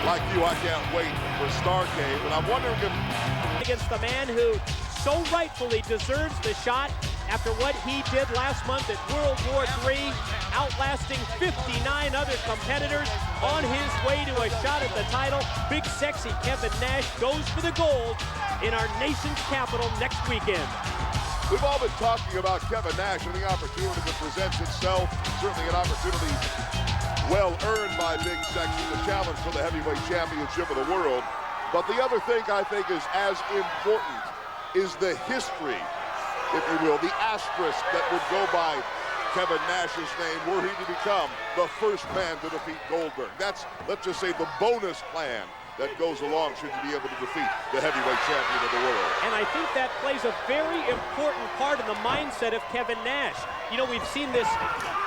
Like you, I can't wait for Starrcade, and I'm wondering if... Against the man who so rightfully deserves the shot after what he did last month at World War III, outlasting 59 other competitors on his way to a shot at the title. Big sexy Kevin Nash goes for the gold in our nation's capital next weekend. We've all been talking about Kevin Nash and the opportunity that presents itself. Certainly an opportunity well earned by Big Sexy, the challenge for the heavyweight championship of the world. But the other thing I think is as important is the history, if you will, the asterisk that would go by Kevin Nash's name were he to become the first man to defeat Goldberg. That's, let's just say, the bonus plan that goes along should you be able to defeat the heavyweight champion of the world. And I think that plays a very important part in the mindset of Kevin Nash. You know, we've seen this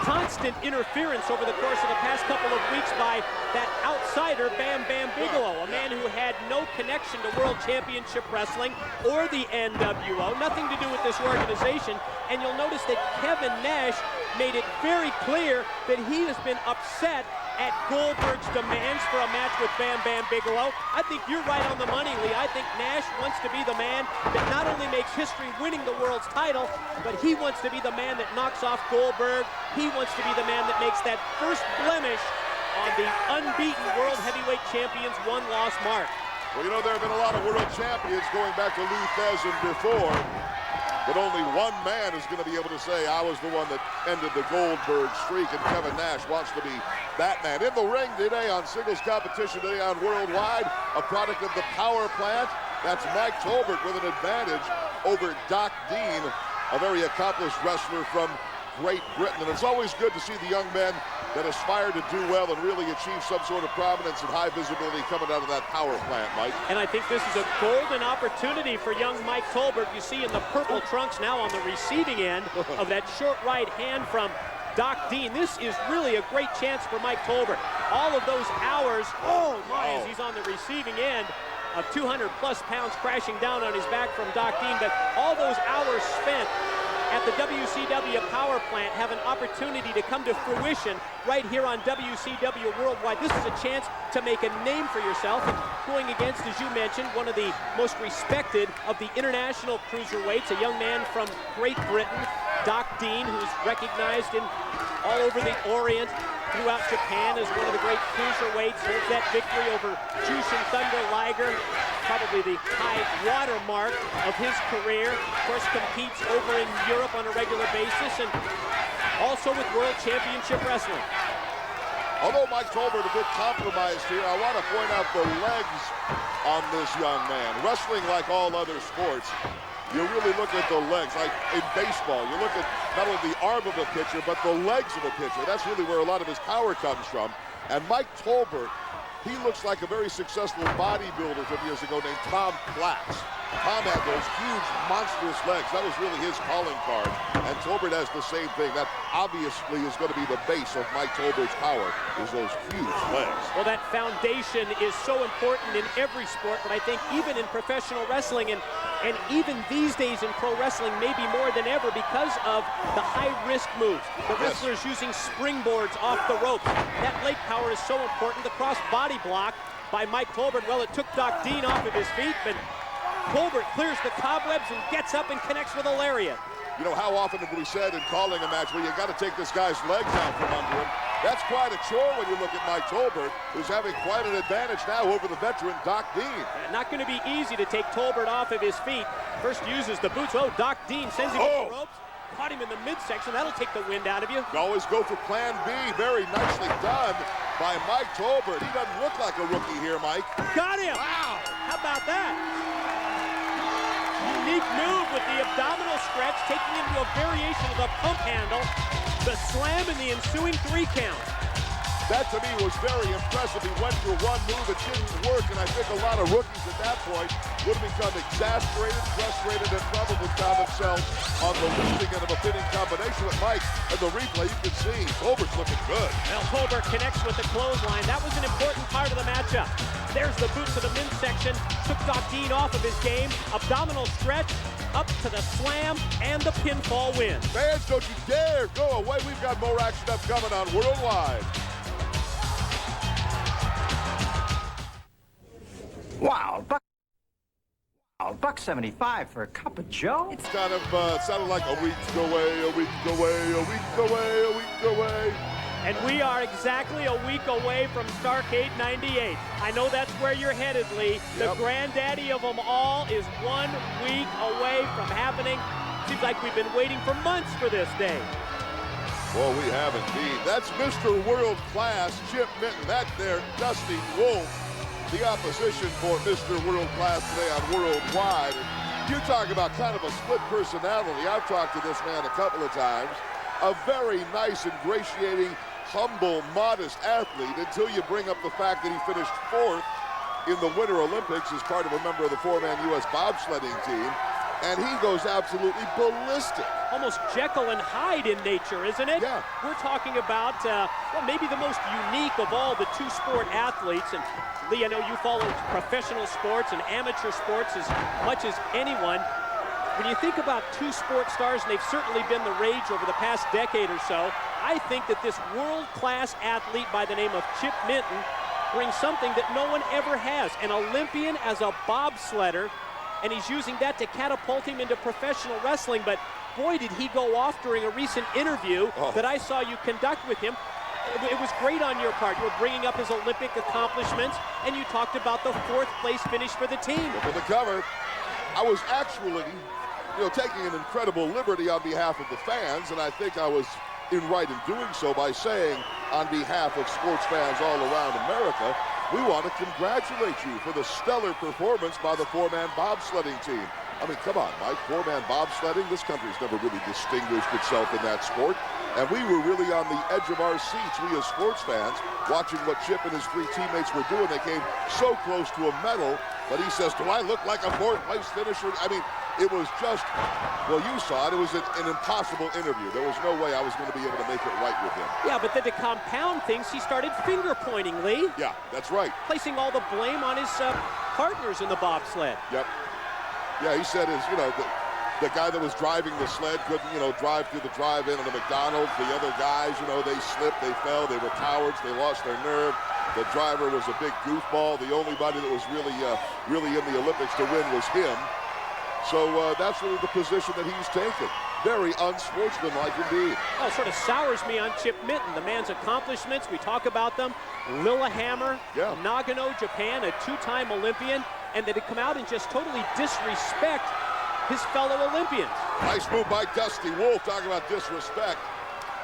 constant interference over the course of the past couple of weeks by that outsider, Bam Bam Bigelow, a man who had no connection to World Championship Wrestling or the NWO, nothing to do with this organization. And you'll notice that Kevin Nash made it very clear that he has been upset at Goldberg's demands for a match with Bam Bam Bigelow. I think you're right on the money, Lee. I think Nash wants to be the man that not only makes history winning the world's title, but he wants to be the man that knocks off Goldberg. He wants to be the man that makes that first blemish on the unbeaten World Heavyweight Champion's one-loss mark. Well, you know, there have been a lot of world champions going back to Lou Thesz and before, but only one man is going to be able to say, I was the one that ended the Goldberg streak, and Kevin Nash wants to be that man. In the ring today on singles competition today on Worldwide, a product of the Power Plant, that's Mike Tolbert with an advantage over Doc Dean, a very accomplished wrestler from Great Britain. And it's always good to see the young men that aspire to do well and really achieve some sort of prominence and high visibility coming out of that Power Plant, Mike. And I think this is a golden opportunity for young Mike Tolbert. You see in the purple trunks now on the receiving end of that short right hand from Doc Dean. This is really a great chance for Mike Tolbert. All of those hours, oh my, as he's on the receiving end of 200-plus pounds crashing down on his back from Doc Dean, but all those hours spent at the WCW Power Plant have an opportunity to come to fruition right here on WCW Worldwide. This is a chance to make a name for yourself, and going against, as you mentioned, one of the most respected of the international cruiserweights, a young man from Great Britain, Doc Dean, who's recognized in all over the Orient, throughout Japan as one of the great cruiserweights. Holds that victory over Jushin Thunder Liger, probably the high watermark of his career. Of course, competes over in Europe on a regular basis and also with World Championship Wrestling. Although Mike Tolbert a bit compromised here, I want to point out the legs on this young man. Wrestling, like all other sports, you really look at the legs. Like in baseball, you look at not only the arm of a pitcher, but the legs of a pitcher. That's really where a lot of his power comes from. And Mike Tolbert, he looks like a very successful bodybuilder from years ago named Tom Platz. Tom had those huge, monstrous legs. That was really his calling card. And Tolbert has the same thing. That obviously is going to be the base of Mike Tolbert's power, is those huge legs. Well, that foundation is so important in every sport, but I think even in professional wrestling and even these days in pro wrestling, maybe more than ever because of the high-risk moves. The wrestlers using springboards off the ropes. That leg power is so important. The cross-body block by Mike Tolbert, well, it took Doc Dean off of his feet, but Tolbert clears the cobwebs and gets up and connects with a lariat. You know, how often have we said in calling a match, well, you got to take this guy's legs out from under him. That's quite a chore when you look at Mike Tolbert, who's having quite an advantage now over the veteran Doc Dean. Not going to be easy to take Tolbert off of his feet. First uses the boots. Oh, Doc Dean sends him to the ropes. Caught him in the midsection. That'll take the wind out of you. You always go for plan B. Very nicely done by Mike Tolbert. He doesn't look like a rookie here, Mike. Got him. Wow. How about that? Unique move with the abdominal stretch, taking him to a variation of the pump handle, the slam, and the ensuing 3 count. That, to me, was very impressive. He went for one move, it didn't work, and I think a lot of rookies at that point would have become exasperated, frustrated, and probably found themselves on the losing end of a fitting combination with Mike. And the replay, you can see, Tolbert's looking good. Well, Tolbert connects with the clothesline. That was an important part of the matchup. There's the boot to the midsection, took Doc Dean off of his game, abdominal stretch, up to the slam, and the pinfall win. Fans, don't you dare go away. We've got more action up coming on Worldwide. $1.75 for a cup of joe? It's kind of sounded like a week away, a week away, a week away, a week away. And we are exactly a week away from Starrcade 98. I know that's where you're headed, Lee. The granddaddy of them all is 1 week away from happening. Seems like we've been waiting for months for this day. Well, we have indeed. That's Mr. World Class, Chip Minton. That there, Dusty Wolf, the opposition for Mr. World Class today on Worldwide. And you talk about kind of a split personality. I've talked to this man a couple of times. A very nice, ingratiating, humble, modest athlete until you bring up the fact that he finished 4th in the Winter Olympics as part of a member of the 4-man U.S. bobsledding team. And he goes absolutely ballistic. Almost Jekyll and Hyde in nature, isn't it? Yeah. We're talking about, well, maybe the most unique of all the two-sport athletes. And Lee, I know you follow professional sports and amateur sports as much as anyone. When you think about two sport stars, and they've certainly been the rage over the past decade or so, I think that this world-class athlete by the name of Chip Minton brings something that no one ever has. An Olympian as a bobsledder, and he's using that to catapult him into professional wrestling. But boy, did he go off during a recent interview that I saw you conduct with him. It was great on your part. You were bringing up his Olympic accomplishments, and you talked about the 4th place finish for the team. For the cover, I was actually, taking an incredible liberty on behalf of the fans, and I think I was right in doing so by saying, on behalf of sports fans all around America, we want to congratulate you for the stellar performance by the 4-man bobsledding team. I mean, come on, Mike, 4-man bobsledding, this country's never really distinguished itself in that sport. And we were really on the edge of our seats, we as sports fans, watching what Chip and his 3 teammates were doing. They came so close to a medal, but he says, do I look like a 4th place finisher? I mean, it was just, well, you saw it. It was an impossible interview. There was no way I was going to be able to make it right with him. Yeah, but then to compound things, he started finger pointing, Lee. Yeah, that's right. Placing all the blame on his partners in the bobsled. Yep. Yeah, he said the guy that was driving the sled couldn't, drive through the drive-in of the McDonald's. The other guys, they slipped, they fell, they were cowards, they lost their nerve. The driver was a big goofball. The only body that was really in the Olympics to win was him. So that's really the position that he's taken. Very unsportsmanlike indeed. Oh, it sort of sours me on Chip Minton. The man's accomplishments, we talk about them. Lillehammer, Nagano, Japan, a 2-time Olympian, and that it come out and just totally disrespect his fellow Olympians. Nice move by Dusty Wolf. Talking about disrespect.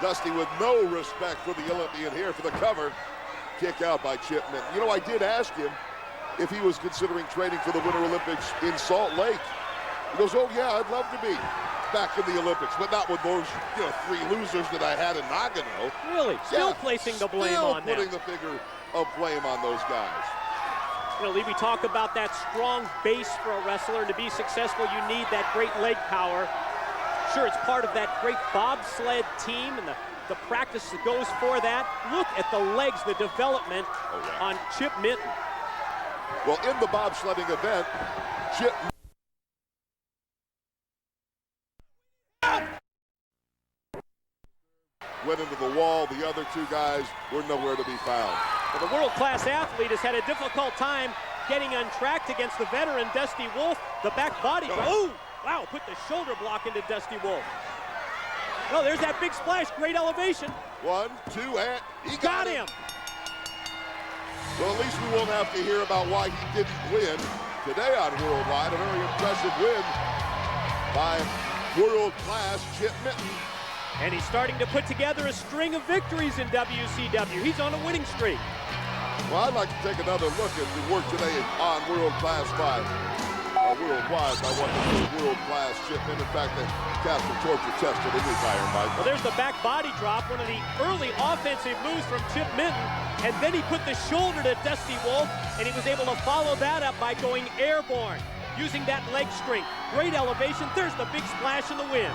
Dusty with no respect for the Olympian here for the cover. Kick out by Chip Minton. I did ask him if he was considering training for the Winter Olympics in Salt Lake. He goes, oh yeah, I'd love to be back in the Olympics, but not with those 3 losers that I had in Nagano. Really? Still placing the blame on them. Still putting the finger of blame on those guys. Lee, we talk about that strong base for a wrestler. To be successful, you need that great leg power. Sure, it's part of that great bobsled team and the practice that goes for that. Look at the legs, the development on Chip Minton. Well, in the bobsledding event, Chip went into the wall. The other 2 guys were nowhere to be found. Well, the world-class athlete has had a difficult time getting untracked against the veteran Dusty Wolf. The back body. Oh, wow, put the shoulder block into Dusty Wolf. Oh, there's that big splash. Great elevation. 1, 2, and he got him. Well, at least we won't have to hear about why he didn't win today on Worldwide. A very impressive win by world-class Chip Minton. And he's starting to put together a string of victories in WCW. He's on a winning streak. Well, I'd like to take another look at the work today on Worldwide by wonderful world-class Chip Minton. In fact, they cast a torture test of the new Iron Mike. Well, there's the back body drop, one of the early offensive moves from Chip Minton. And then he put the shoulder to Dusty Wolf, and he was able to follow that up by going airborne, using that leg strength. Great elevation. There's the big splash in the wind.